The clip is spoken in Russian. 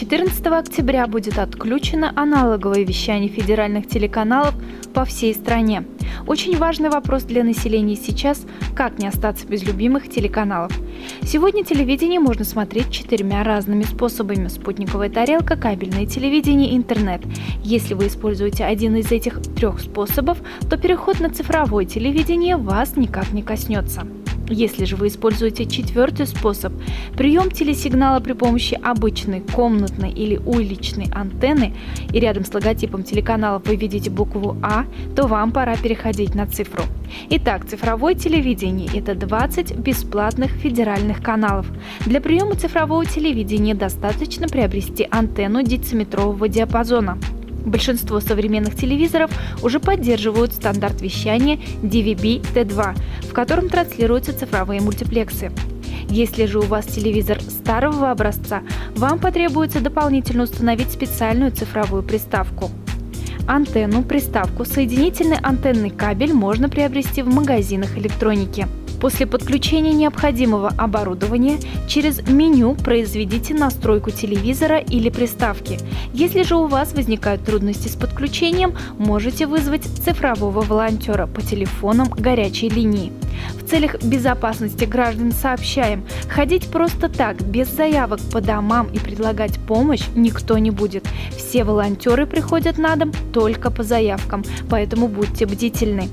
14 октября будет отключено аналоговое вещание федеральных телеканалов по всей стране. Очень важный вопрос для населения сейчас – как не остаться без любимых телеканалов. Сегодня телевидение можно смотреть 4 разными способами – спутниковая тарелка, кабельное телевидение, интернет. Если вы используете один из этих 3 способов, то переход на цифровое телевидение вас никак не коснется. Если же вы используете 4 способ – прием телесигнала при помощи обычной комнатной или уличной антенны, и рядом с логотипом телеканалов вы видите букву «А», то вам пора переходить на цифру. Итак, цифровое телевидение – это 20 бесплатных федеральных каналов. Для приема цифрового телевидения достаточно приобрести антенну дециметрового диапазона. Большинство современных телевизоров уже поддерживают стандарт вещания DVB-T2, в котором транслируются цифровые мультиплексы. Если же у вас телевизор старого образца, вам потребуется дополнительно установить специальную цифровую приставку. Антенну, приставку, соединительный антенный кабель можно приобрести в магазинах электроники. После подключения необходимого оборудования через меню произведите настройку телевизора или приставки. Если же у вас возникают трудности с подключением, можете вызвать цифрового волонтера по телефонам горячей линии. В целях безопасности граждан сообщаем, ходить просто так, без заявок по домам и предлагать помощь никто не будет. Все волонтеры приходят на дом только по заявкам, поэтому будьте бдительны.